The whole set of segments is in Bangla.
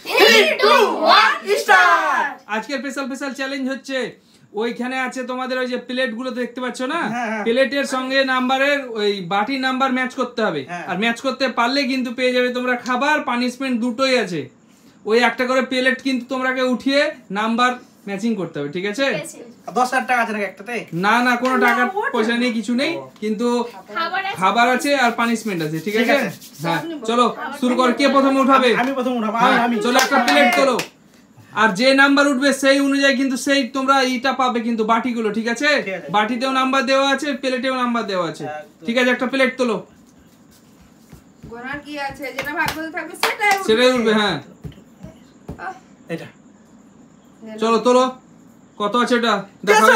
3 2 1 স্টার্ট। আজকের স্পেশাল চ্যালেঞ্জ হচ্ছে ওইখানে আছে তোমাদের ওই যে প্লেট গুলো দেখতে পাচ্ছ না, প্লেটের সঙ্গে নাম্বারের ওই বাটির নাম্বার ম্যাচ করতে হবে। আর ম্যাচ করতে পারলে কিন্তু পেয়ে যাবে তোমরা খাবার, পানিশমেন্ট দুটোই আছে। ওই একটা করে প্লেট কিন্তু তোমরাকে উঠিয়ে নাম্বার ম্যাচিং করতে হবে, ঠিক আছে? 10,000 টাকা আছে নাকি একটাতে? না না, কোনো টাকা পয়সা নেই, কিছু নেই, কিন্তু খাবার আছে আর পানিশমেন্ট আছে, ঠিক আছে? হ্যাঁ চলো শুরু কর। কে প্রথমে উঠাবে? আমি প্রথম উঠাবো। আমি চলো একটা প্লেট তোলো, আর যে নাম্বার উঠবে সেই অনুযায়ী কিন্তু সেই তোমরা এইটা পাবে কিন্তু বাটিগুলো, ঠিক আছে? বাটিতেও নাম্বার দেওয়া আছে, প্লেটেও নাম্বার দেওয়া আছে, ঠিক আছে? একটা প্লেট তোলো, গোনার কি আছে, যেটা ভাগ্যে থাকবে সেটাই উঠবে। হ্যাঁ এটা চলো তোলো, কত আছে ওটা দেখাও,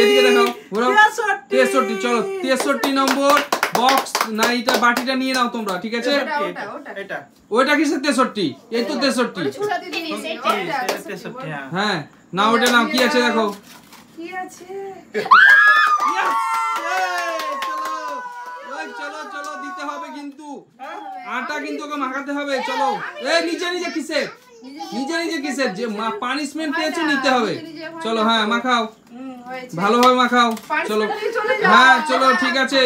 এদিকে দেখাও, ঘোরাও। 63। চলো 63 নম্বর বক্স না, এটা বাটিটা নিয়ে নাও তোমরা, ঠিক আছে? এটা ওইটা কিসের 63? এই তো 63। হ্যাঁ না, ওটা নাও, কি আছে দেখো। কি আছে? চলো চলো দিতে হবে কিন্তু, আটা কিন্তু ওকে মাখাতে হবে। চলো এই নিজে নিজে কিসের, নিজে কিসের, যে পানিশমেন্ট পেয়েছো নিতে হবে। চলো হ্যাঁ মাখাও, ভালোভাবে মাখাও। চলো হ্যাঁ চলো ঠিক আছে,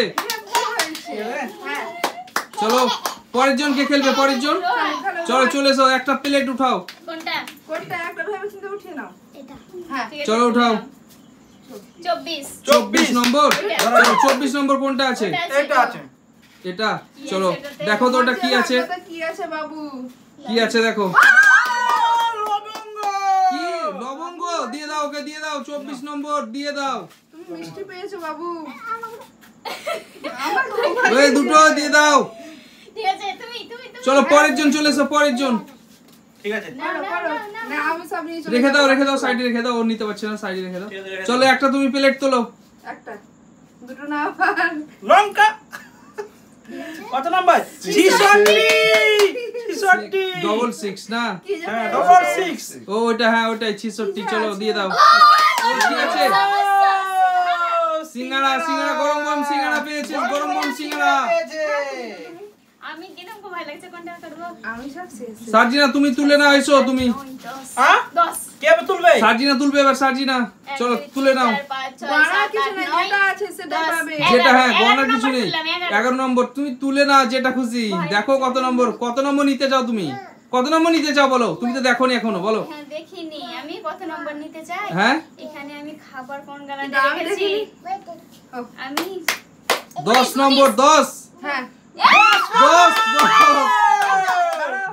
চলো পরের জন কে খেলবে? পরের জন চলো চলে এসো, একটা প্লেট উঠাও। কোনটা একটা ভেবে চিন্তে উঠিয়ে নাও। এটা হ্যাঁ চলো উঠাও। 24 নম্বর। চলো 24 নম্বর কোনটা আছে? এটা আছে। এটা চলো দেখো তো ওটা কি আছে। কি আছে বাবু? কি আছে দেখো। কি লবঙ্গ? দিয়ে দাও ওকে, দিয়ে দাও। 24 নম্বর দিয়ে দাও। তুমি মিষ্টি পেয়েছো বাবু। ওই দুটো দিয়ে দাও। ঠিক আছে, তুমি চলো পরের জন চলে এসো, পরের জন। ঠিক আছে, না আমি সব নিয়ে চলে রেখে দাও সাইডে রেখে দাও, ও নিতে পারছে না, সাইডে রেখে দাও। চলো একটা তুমি প্লেট তোলো। একটা দুটো না আবার লঙ্কা কত নাম্বার? 66 ডবল 6 না? কি জানো? হ্যাঁ 66। ও ওটা, হ্যাঁ ওটাই 66। চলো দিয়ে দাও। ঠিক আছে, সিঙ্গাড়া গরম সিঙ্গাড়া পেয়েছিস, গরম সিঙ্গাড়া। আমি কিরকম খুব ভালো লাগছে, কোনটা করব? আমি সব শেষ। সার্জিনা তুমি তুলে নাও, এসো তুমি। হ্যাঁ 10 কে তুলবে? সার্জিনা তুলবে এবার, সার্জিনা চলো তুলে নাও। বাড়া কিছু না, যেটা আছে সেটা পাবে। যেটা হ্যাঁ গণার কিছু নেই। 11 নম্বর তুমি তুলে নাও, যেটা খুশি। দেখো কত নম্বর নিতে চাও তুমি? কত নম্বর নিতে চাও বলো? তুমি তো দেখোনি এখনো, বলো। হ্যাঁ দেখিনি আমি কত নম্বর নিতে চাই। হ্যাঁ এখানে আমি খাবার কোন গালাতে রেখেছি? আমি 10 নম্বর। 10 হ্যাঁ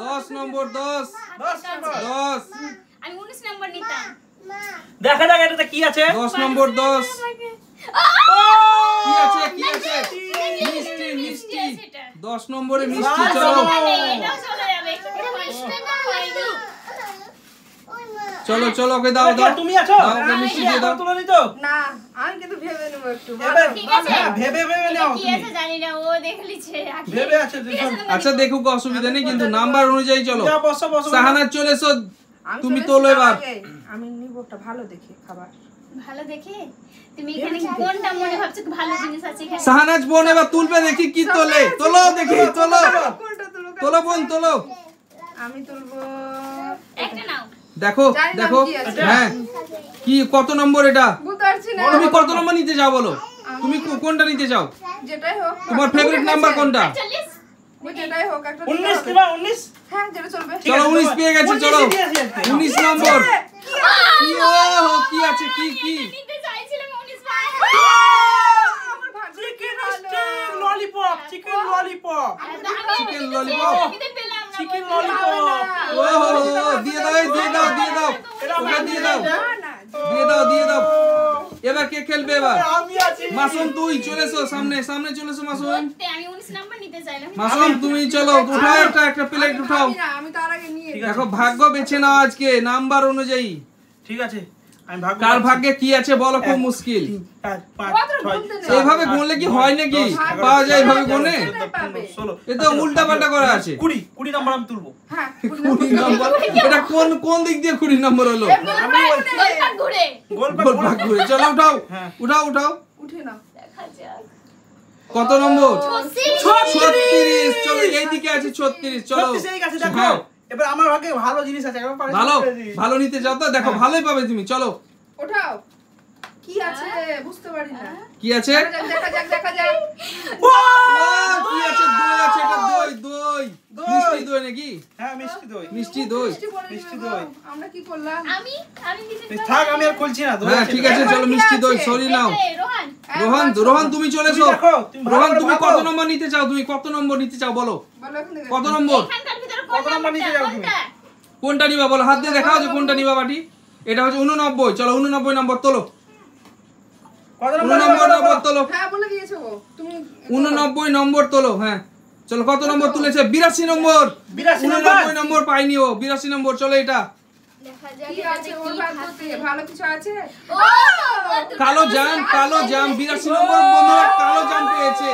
10 নম্বর। 10 আমি 19 নম্বর নিতাম। দেখা যাক এটাতে কি আছে। 10 নম্বর। 10 কি আছে? মিষ্টি। 10 নম্বরে মিষ্টি। চলো এটাও চলে যাবে। চলো ওকে দাও দাও। তুমি আছো? দাও ওকে মিষ্টি দিয়ে দাও। তুলে নিতো না, আমি কিন্তু ভেবে নেব একটু। ঠিক আছে, ভেবে নাও কি তুমি। আছে জানি না, ও দেখে লিছে আগে। ভেবে আছে আচ্ছা দেখুক, অসুবিধা নেই, কিন্তু নাম্বার অনুযায়ী চলো। যা বসো সাহানা চলে এসো, আমি তুমি চলে তোলো এসেছি এবার। আগে। আমি নিব একটা ভালো দেখে খাবার। ভালো দেখে তুমি এখানে কোনটা মনে ভাবছো ভালো জিনিস আছে এখানে? সাহানাজ বোন এবার তুলবে, দেখি কি তোলে। তোলো দেখি, তোলো কোনটা তুলবো? তোলো বোন তোলো। আমি তুলবো একটা নাও। দেখো জানি না দেখো কি আছে। হ্যাঁ কি কত নম্বর এটা? বুঝতে পারছি না। তুমি কত নম্বর নিতে চাও বলো? তুমি কোনটা নিতে চাও? যেটাই হোক। তোমার ফেভারিট নাম্বার কোনটা? 40 যেটাই হোক একটা 19 দিবা 19। হ্যাঁ যেটা চলবে। চলো 19 পেয়ে গেছে। চলো 19 নম্বর। কি ও কি আছে? কি নিতে চাইছিলাম 19 বার। আমার ভাগ্য chicken stick lollipop, chicken lollipop. Chicken lollipop. আমি তো পেলাম না। Chicken lollipop. ও দিয়ে দাও ওকে দিয়ে দাও। না না। দিয়ে দাও। এবার কে খেলবে এবার? আমি আছি। মাসুম তুই চলে এসো, সামনে চলে এসো মাসুম। সত্যি আমি 19 নাম্বার নিতে চাইলাম। মাসুম তুমি চলো, উঠাও একটা প্লেট উঠাও। আমি তার আগে নিয়ে দেখো ভাগ্য বেছে নাও আজকে নাম্বার অনুযায়ী। ঠিক আছে, আমি ভাগ্য কার ভাগ্যে কি আছে বলো, খুব মুশকিল। 4 5 6 এইভাবে গুনলে কি হয় নাকি? পাওয়া যায় এইভাবে গুনে? 16 এ তো উল্টা পাল্টা করা আছে। 20 নাম্বার আমি তুলবো। হ্যাঁ 20 নম্বর। এটা কোন দিক দিয়ে 20 নম্বর হলো? গোলপাক ঘুরে গোল ভাগ ঘুরে। চলো উঠাও। উঠে নাও। দেখা যাক। কত নম্বর? 36 36। চলো এইদিকে আছে 36। চলো 36 এই কাছে দেখো। হ্যাঁ এবার আমার ভাগে ভালো জিনিস আছে একবার ভালো ভালো নিতে যাও তো দেখো ভালোই পাবে তুমি চলো ওঠাও কি আছে বুঝতে পারি না কি আছে দেখা যাক ও কি আছে দই আছে এটা দই মিষ্টি দই নাকি হ্যাঁ মিষ্টি দই মিষ্টি দই মিষ্টি দই আমরা কি করলাম আমি দিতে থাক আমি আর খুলছি না দই হ্যাঁ ঠিক আছে চলো মিষ্টি দই সরি নাও রোহন তুমি চলে এসো রোহন তুমি কত নম্বর নিতে চাও বলো বলো এখন থেকে কত নম্বর এখানকার ভিতরে কত নম্বর নিতে যাও তুমি? কোনটা নিবা বলো হাত দিয়ে দেখাও যে কোনটা নিবা বাটি এটা হচ্ছে 89 চলো 89 নম্বর তোলো কত 89 নম্বর তোলো হ্যাঁ বলে দিয়েছো গো তুমি 89 নম্বর তোলো হ্যাঁ চলো কত নম্বর তুলেছে 82 নম্বর 89 নম্বর পাইনি ও 82 নম্বর চলো এটা দেখা যাক কি আছে ওর ভাগ্যতে ভালো কিছু আছে কালো জাম 82 নম্বর বন্ধুরা কালো জাম পেয়েছে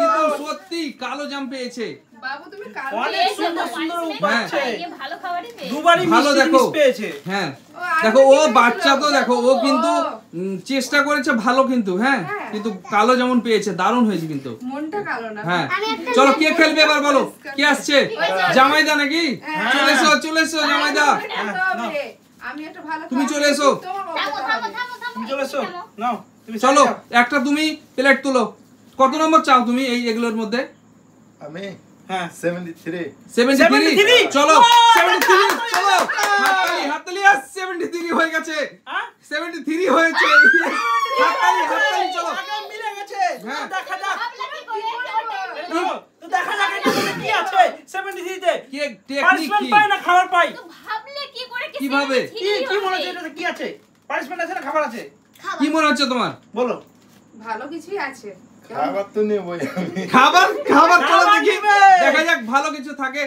কিন্তু সত্যি কালো জাম পেয়েছে বাবু তুমি কাল অনেক সুন্দর সুন্দর পাচ্ছে ভালো খাবারই পেয়ে দুবারই ভালো মিষ্টি দেখো জিনিস পেয়েছে হ্যাঁ দেখো ও বাচ্চা তো দেখো ও কিন্তু চেষ্টা করেছে ভালো কিন্তু হ্যাঁ কিন্তু কালো যেমন পেয়েছে দারুণ হয়েছে কিন্তু মনটা কালো না হ্যাঁ চলো কে খেলবে এবার বলো কে আসছে জামাইদা নাকি চলে এসো জামাইদা আমি একটা ভালো তুমি চলে এসো তুমি চলে এসো নাও তুমি চলো একটা তুমি প্লেট তুলো কত নম্বর চাও তুমি এই এগুলোর মধ্যে আমি হ্যাঁ 73 73 চলো 73 চলো হাততালি 73 হয়ে গেছে 73 হয়েছে হাততালি চলো মিলে গেছে হ্যাঁ। দেখা যাক তো দেখা যাক এটা কি আছে 73 তে কে টেকনিক পানিশমেন্ট কি পায় না খাবার পাই ভাবলে কি করে কিভাবে? কি মনে হচ্ছে এটাতে কি আছে পানিশমেন্ট আছে না খাবার আছে কি মনে হচ্ছে তোমার বলো ভালো কিছুই আছে খাবার তো নেবই আমি খাবার চলো খাবার দেখি নিবে। দেখা যাক ভালো কিছু থাকে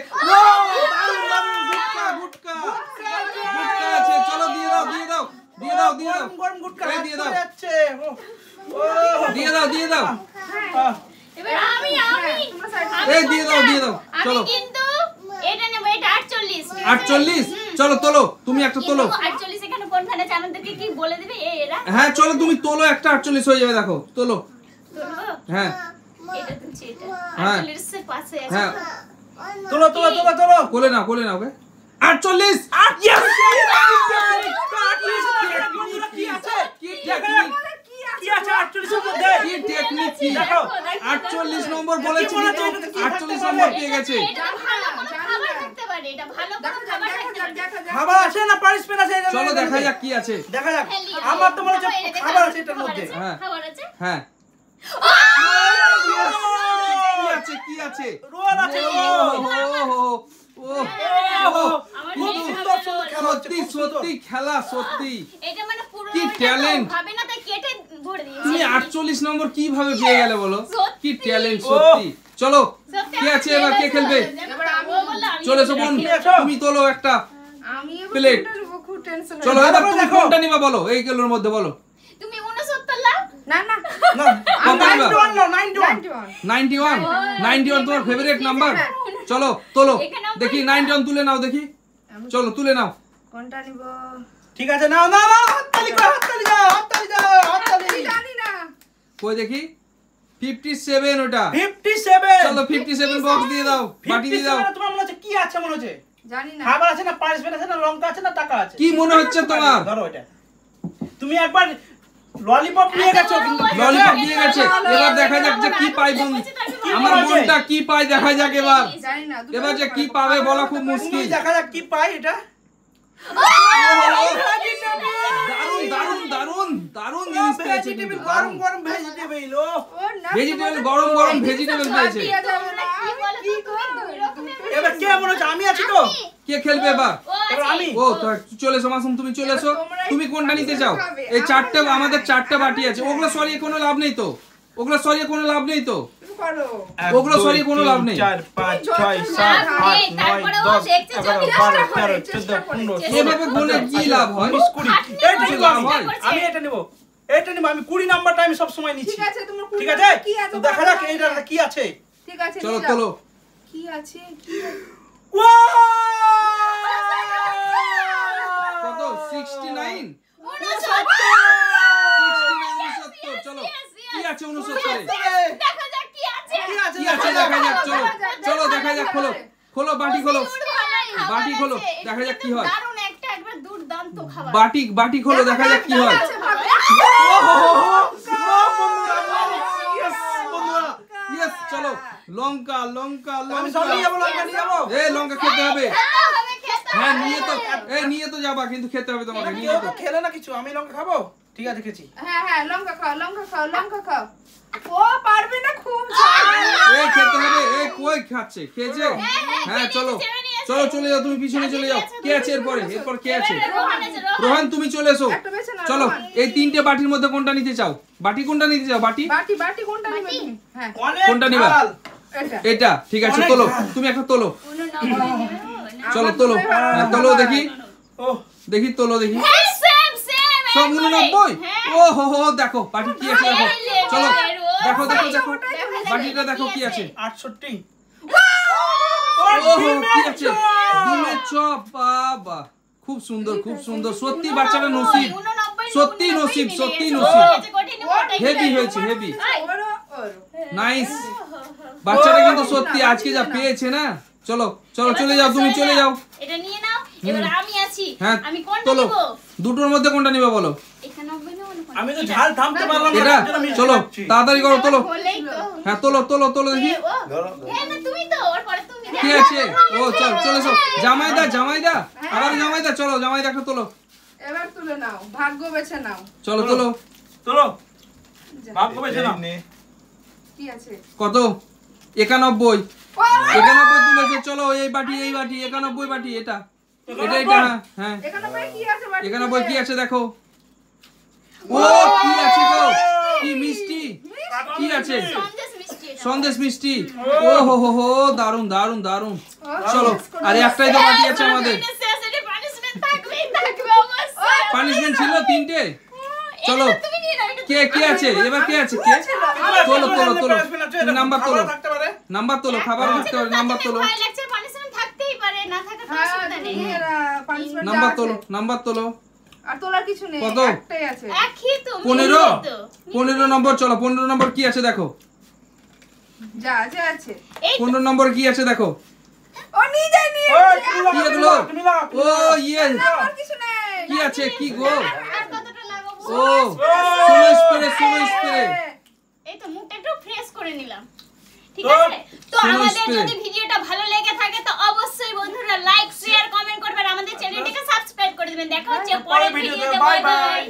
গুটকা আছে চলো দিয়ে দাও গরম গুটকা এই দিয়ে দাও। চলে যাচ্ছে দিয়ে দাও এবার আমি তোমরা সাইড এই দিয়ে দাও আমি চলো কিন্তু এটা নেব এটা 48 48 চলো তোলো তুমি একটা তোলো 48 এখানে কোন খানে আমাদেরকে কি বলে দিবে এরা হ্যাঁ চলো তুমি তোলো একটা 48 হয়ে যাবে দেখো তোলো তোলো হ্যাঁ এটা তুলছি এটা হ্যাঁ। 48 এর পাশে আছে হ্যাঁ তোলো কোলে নাও ওকে 48 ইয়েস কি আছে কি টেকনিক কি আছে 48 এর মধ্যে কি টেকনিক কি দেখো 48 নম্বর বলেছি কিন্তু 48 নম্বর পেয়ে গেছে এটা তো ভালো কোনো খাবার থাকতে পারে এটা ভালো কোনো খাবার থাকতে পারে খাবার আছে না পানিশমেন্ট আছে এটা চলো দেখা যাক কি আছে দেখা যাক আমার তো মনে হচ্ছে খাবার আছে এটার মধ্যে হ্যাঁ। খাবার আছে হ্যাঁ কি আছে রোল আছে খুব সুন্দর সুন্দর খেলা হচ্ছে, খুব সুন্দর। সত্যি খেলা সত্যি এটা মানে পুরো কি talent! ভাবে না তাই কেটে ভরে দিয়েছে তুমি 48 নম্বর কিভাবে পেয়ে গেলে বলো সত্যি। কি ট্যালেন্ট সত্যি চলো সত্যি কে আমার আছে এবার কে লেগেছে। খেলবে এবার আমি চলে এসো বোন তুমি তোলো একটা আমি Plate. খুব টেনশন চলো এবার তুমি দেখো। কোনটা নিবা বলো এইগুলোর মধ্যে বলো তুমি 69 লাভ না না কত নিবা? 91 না 91 91 তোমার ফেভারিট নাম্বার চলো তোলো দেখি 91 তুলে নাও দেখি চলো তুলে নাও কোনটা নিব ঠিক আছে নাও হাততালি জানি না কই দেখি 57 ওটা 57 চলো 57 বক্স দিয়ে দাও বাটি দিয়ে দাও 57 তোমার মনে হচ্ছে কি আছে মনে হচ্ছে জানি না খাবার আছে না পানিশমেন্ট আছে না লঙ্কা আছে না টাকা আছে কি মনে হচ্ছে তোমার ধরো এটা তুমি একবার ললিপপ নিয়ে গেছো কিন্তু ললিপপ দিয়ে গেছে এবার দেখা যাক যে কি পাই বোন আমার বোনটা কি পায় দেখা যাক এবার জানি না এবার যে কি পাবে বলা খুব মুশকিল দেখা যাক কি পাই এটা দারুণ জিনিস পেয়েছে কিন্তু দারুণ গরম ভেজিটেবল ও ও না ভেজিটেবল গরম ভেজিটেবল পেয়েছে কি বলো তো তুমি দুই রকমের এবার কে মনে হচ্ছে আমি আছি তো কে খেলবে এবার ও এবার আমি ও তো চলে এসো মাসুম তুমি চলে এসো তুমি কোনটা নিতে চাও এই চারটে আমাদের চারটে বাটি আছে ওগুলো সরিয়ে কোনো লাভ নেই তো তুমি করো ওগুলো সরিয়ে কোনো লাভ নেই 4 5 6 7 8 9 10 11 12 13 14 এভাবে বলে কি লাভ হয় 20 এই কিছু নিবো লাভ আমি। হয় আমি এটা নিব আমি 20 নাম্বারটা আমি সব সময় নিচ্ছি ঠিক আছে তোমার ঠিক আছে কি আছে তো দেখা যাক এইটা কি আছে ঠিক আছে চলো নিয়ে যাও। তোলো কি আছে কত 69 চলো কি আছে 69 দেখা যাক কি আছে কি আছে কি আছে দেখা যাক চলো দেখা যাক খোলো বাটি খোলো বাটি খোলো দেখা যাক কি হয়। দারুণ একটা একবার দুর্দান্ত খাবার। বাটি খোলো দেখা যাক কি হয়। ইয়েস চলো লঙ্কা এই লঙ্কা খেতে হবে। হ্যাঁ নিয়ে তো যাবা কিন্তু খেতে হবে তোমাকে। নিয়ে তো খেলে না কিছু, আমি লঙ্কা খাবো। ঠিক আছে খেছি। হ্যাঁ লঙ্কা খাও। ও পারবে না খুব এই খেতে হবে। এই কই খাচ্ছে খেয়েছে? হ্যাঁ চলো চলে যাও তুমি পিছনে চলে যাও। কে আছে এরপর কে আছে? রোহন তুমি চলে এসো। চলো এই তিনটে বাটির মধ্যে কোনটা নিতে চাও? বাটি কোনটা নিতে চাও? বাটি কোনটা নিবে তুমি? হ্যাঁ কোনটা নিবা? এটা ঠিক আছে তোলো তুমি একটা তোলো। চলো তোলো। হ্যাঁ তোলো দেখি তোলো দেখি। সব 89। ও হো দেখো বাটি কি আছে দেখো। চলো দেখো বাটিটা দেখো কি আছে। 68। ওহো কি আছে? ডিমের চপ। বাবা খুব সুন্দর সত্যি বাচ্চাটা নসিব। সত্যি নসিব। হেভি হয়েছে হেভি নাইস। বাচ্চাটা কিন্তু সত্যি আজকে যা পেয়েছে না। চলো চলে যাও তুমি চলে যাও। এটা নিয়ে নাও। এবার আমি আছি। হ্যাঁ আমি কোনটা তোলো নিব? দুটোর মধ্যে কোনটা নিবে বলো? এখানে হবে না ওখানে। আমি তো ঝাল থামতে পারলাম না। এটা চলো তাড়াতাড়ি করো তোলো। বলেই তো। হ্যাঁ তোলো দেখি হ্যাঁ না তুমি তো ওর পরে তুমি কি আছে। ও চলে এসো। জামাইদা আবার জামাইদা চলো জামাইদা একটা তোলো। এবার তুলে নাও, ভাগ্য বেছে নাও। চলো ভাগ্য বেছে নাও। কি আছে? কত? 91 তুলেছে। চলো এই বাটি 91 বাটি এটা হ্যাঁ এখানে ভাই কি আছে? 91 কি আছে দেখো। ও কি আছে গো? কি মিষ্টি কি আছে? সন্দেশ মিষ্টি। ও হো দারুন চলো আরে একটাই তো বাটি আছে আমাদের। পানিশমেন্ট ছিল 3টে। চলো কে আছে এবার? কে আছে? তোলো তুমি নাম্বার তোলো খাবার থাকতে পারে। নাম্বার তোলো নাম্বার তোলো। আর তোলার কিছু নেই, কত? একটাই আছে। 15 নম্বর। চলো 15 নম্বর কি আছে দেখো। যা আছে। 15 নম্বর কি আছে দেখো। ও নিয়ে যাই কি এগুলো? ও ইয়ে আর কিছু নেই। কি আছে কি গো? আর কতটা লাগাবো? ও সোনো স্প্রে। এই তো মুখটা একটু ফ্রেশ করে নিলাম। ঠিক আছে তো আমাদের যদি ভিডিওটা ভালো লেগে থাকে তো অবশ্যই বন্ধুরা লাইক শেয়ার কমেন্ট করবেন। আমাদের চ্যানেলটিকে সাবস্ক্রাইব করে দিবেন। দেখা হচ্ছে পরের ভিডিওতে। Bye bye.